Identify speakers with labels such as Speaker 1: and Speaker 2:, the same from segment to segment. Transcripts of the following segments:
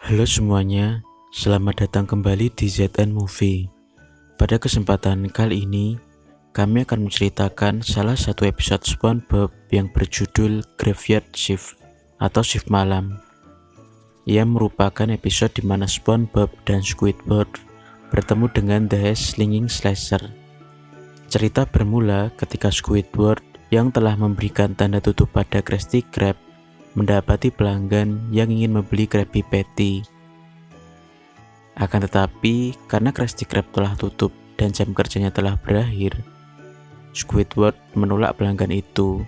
Speaker 1: Halo semuanya, selamat datang kembali di ZN Movie. Pada kesempatan kali ini, kami akan menceritakan salah satu episode SpongeBob yang berjudul Graveyard Shift atau Shift Malam. Ia merupakan episode di mana SpongeBob dan Squidward bertemu dengan The Slinging Slasher. Cerita bermula ketika Squidward yang telah memberikan tanda tutup pada Krusty Krab mendapati pelanggan yang ingin membeli Krabby Patty. Akan tetapi, karena Krusty Krab telah tutup dan jam kerjanya telah berakhir, Squidward menolak pelanggan itu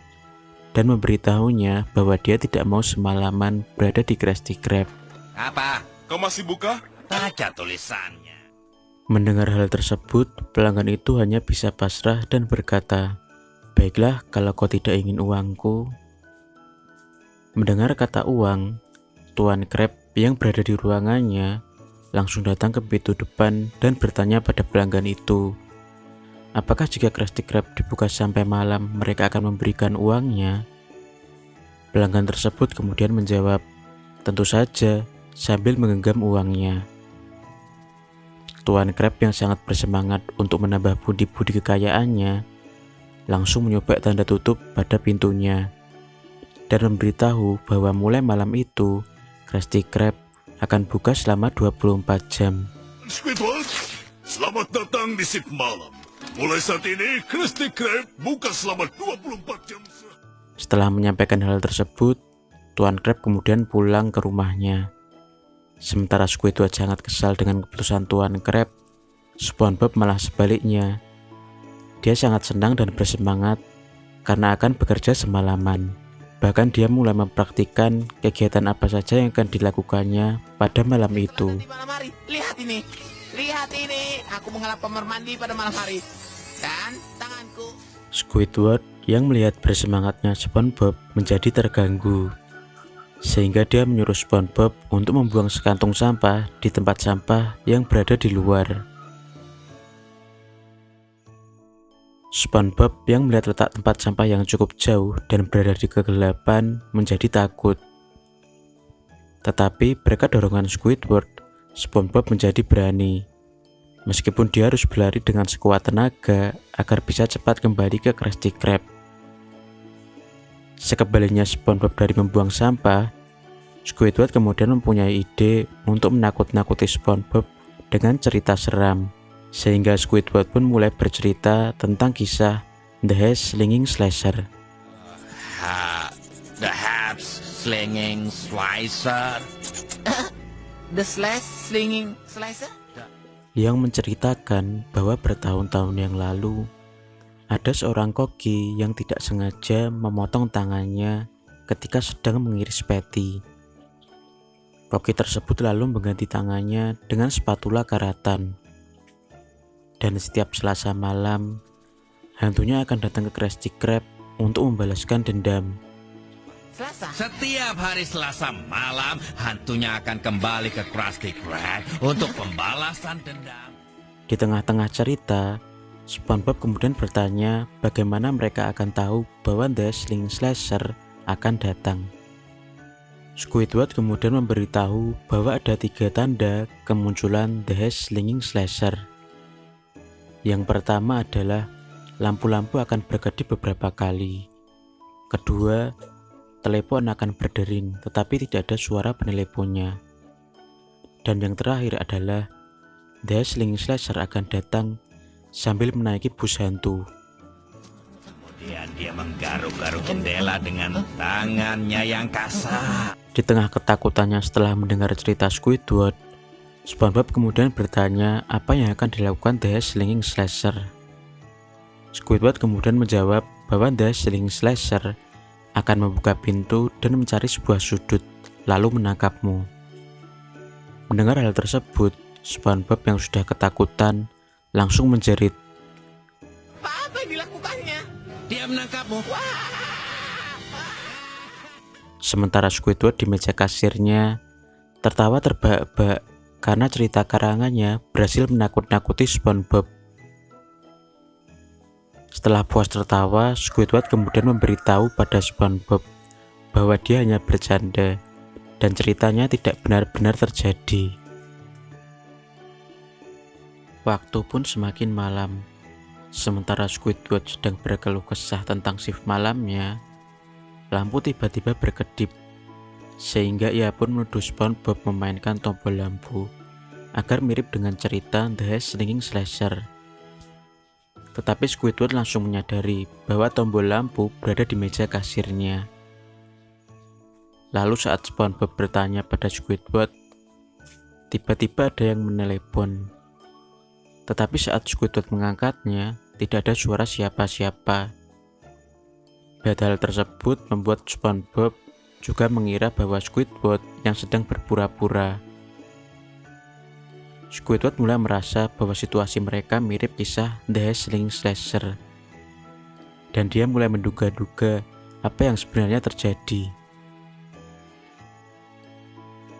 Speaker 1: dan memberitahunya bahwa dia tidak mau semalaman berada di Krusty Krab.
Speaker 2: Apa?
Speaker 3: Kau masih buka?
Speaker 2: Baca tulisannya.
Speaker 1: Mendengar hal tersebut, pelanggan itu hanya bisa pasrah dan berkata, "Baiklah, kalau kau tidak ingin uangku." Mendengar kata uang, Tuan Krab yang berada di ruangannya langsung datang ke pintu depan dan bertanya pada pelanggan itu, apakah jika Krusty Krab dibuka sampai malam mereka akan memberikan uangnya? Pelanggan tersebut kemudian menjawab, "Tentu saja," sambil menggenggam uangnya. Tuan Krab yang sangat bersemangat untuk menambah pundi-pundi kekayaannya langsung menyobek tanda tutup pada pintunya dan memberitahu bahwa mulai malam itu Krusty Krab akan buka selama 24 jam.
Speaker 3: Squidward, selamat datang di shift malam. Mulai saat ini, Krusty Krab buka selama 24 jam.
Speaker 1: Setelah menyampaikan hal tersebut, Tuan Krab kemudian pulang ke rumahnya. Sementara Squidward sangat kesal dengan keputusan Tuan Krab, SpongeBob malah sebaliknya. Dia sangat senang dan bersemangat karena akan bekerja semalaman. Bahkan dia mulai mempraktikkan kegiatan apa saja yang akan dilakukannya pada malam itu.
Speaker 2: Di malam hari, lihat ini, aku mengalap kamar mandi pada malam hari, dan tanganku.
Speaker 1: Squidward yang melihat bersemangatnya SpongeBob menjadi terganggu, sehingga dia menyuruh SpongeBob untuk membuang sekantung sampah di tempat sampah yang berada di luar. SpongeBob yang melihat letak tempat sampah yang cukup jauh dan berada di kegelapan menjadi takut. Tetapi berkat dorongan Squidward, SpongeBob menjadi berani. Meskipun dia harus berlari dengan sekuat tenaga agar bisa cepat kembali ke Krusty Krab. Sekembalinya SpongeBob dari membuang sampah, Squidward kemudian mempunyai ide untuk menakut-nakuti SpongeBob dengan cerita seram. Sehingga Squidward pun mulai bercerita tentang kisah The Slinging Slasher.
Speaker 2: The Haps Slinging Slicer. The Slinging Slicer?
Speaker 1: Yang menceritakan bahwa bertahun-tahun yang lalu ada seorang koki yang tidak sengaja memotong tangannya ketika sedang mengiris patty. Koki tersebut lalu mengganti tangannya dengan spatula karatan. Dan setiap Selasa malam, hantunya akan datang ke Krusty Krab untuk membalaskan dendam.
Speaker 2: Setiap hari Selasa malam, hantunya akan kembali ke Krusty Krab untuk pembalasan dendam.
Speaker 1: Di tengah-tengah cerita, SpongeBob kemudian bertanya bagaimana mereka akan tahu bahwa The Slinging Slasher akan datang. Squidward kemudian memberitahu bahwa ada 3 tanda kemunculan The Slinging Slasher. Yang pertama adalah lampu-lampu akan berkedip beberapa kali. Kedua, telepon akan berdering tetapi tidak ada suara peneleponnya. Dan yang terakhir adalah The Slinging Slasher akan datang sambil menaiki bus hantu.
Speaker 2: Kemudian dia menggaruk-garuk jendela dengan tangannya yang kasar.
Speaker 1: Di tengah ketakutannya setelah mendengar cerita Squidward, SpongeBob kemudian bertanya apa yang akan dilakukan The Slinging Slasher. Squidward kemudian menjawab bahwa The Slinging Slasher akan membuka pintu dan mencari sebuah sudut, lalu menangkapmu. Mendengar hal tersebut, SpongeBob yang sudah ketakutan langsung menjerit.
Speaker 2: Apa yang dilakukannya? Dia menangkapmu.
Speaker 1: Sementara Squidward di meja kasirnya tertawa terbahak-bahak karena cerita karangannya berhasil menakut-nakuti SpongeBob. Setelah puas tertawa, Squidward kemudian memberitahu pada SpongeBob bahwa dia hanya bercanda dan ceritanya tidak benar-benar terjadi. Waktu pun semakin malam. Sementara Squidward sedang berkeluh kesah tentang shift malamnya, lampu tiba-tiba berkedip, sehingga ia pun menuduh SpongeBob memainkan tombol lampu agar mirip dengan cerita The Heist Slinging Slasher. Tetapi Squidward langsung menyadari bahwa tombol lampu berada di meja kasirnya. Lalu saat SpongeBob bertanya pada Squidward, tiba-tiba ada yang menelepon. Tetapi saat Squidward mengangkatnya, tidak ada suara siapa-siapa. Hal tersebut membuat SpongeBob juga mengira bahwa Squidward yang sedang berpura-pura. Squidward mulai merasa bahwa situasi mereka mirip kisah The Heist Slinging Slasher, dan dia mulai menduga-duga apa yang sebenarnya terjadi.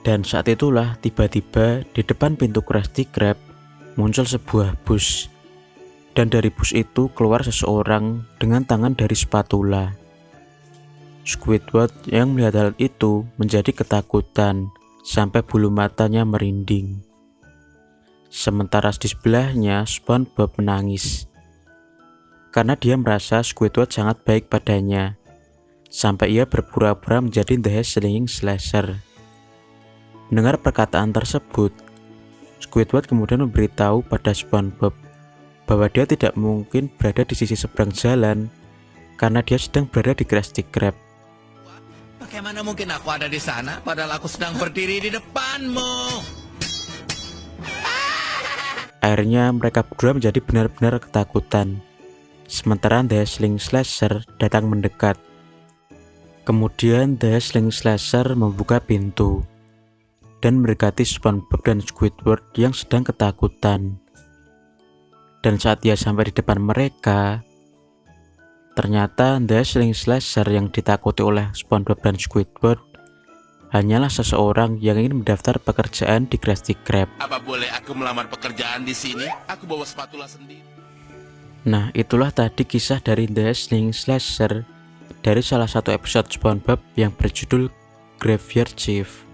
Speaker 1: Dan saat itulah tiba-tiba di depan pintu Krusty Krab muncul sebuah bus, dan dari bus itu keluar seseorang dengan tangan dari spatula. Squidward yang melihat hal itu menjadi ketakutan sampai bulu matanya merinding. Sementara di sebelahnya SpongeBob menangis karena dia merasa Squidward sangat baik padanya, sampai ia berpura-pura menjadi The Heist Slinging Slasher. Mendengar perkataan tersebut, Squidward kemudian memberitahu pada SpongeBob bahwa dia tidak mungkin berada di sisi seberang jalan karena dia sedang berada di Krusty Krab.
Speaker 2: Bagaimana mungkin aku ada di sana padahal aku sedang berdiri di depanmu?
Speaker 1: Akhirnya mereka berdua menjadi benar-benar ketakutan. Sementara The Heist Slinging Slasher datang mendekat. Kemudian The Heist Slinging Slasher membuka pintu dan mendekati SpongeBob dan Squidward yang sedang ketakutan. Dan saat dia sampai di depan mereka, ternyata The Heist Slinging Slasher yang ditakuti oleh SpongeBob dan Squidward hanyalah seseorang yang ingin mendaftar pekerjaan di Krusty Krab.
Speaker 2: Apa boleh aku melamar pekerjaan di sini? Aku bawa spatula sendiri.
Speaker 1: Nah, itulah tadi kisah dari The Heist Slinging Slasher dari salah satu episode SpongeBob yang berjudul Graveyard Shift.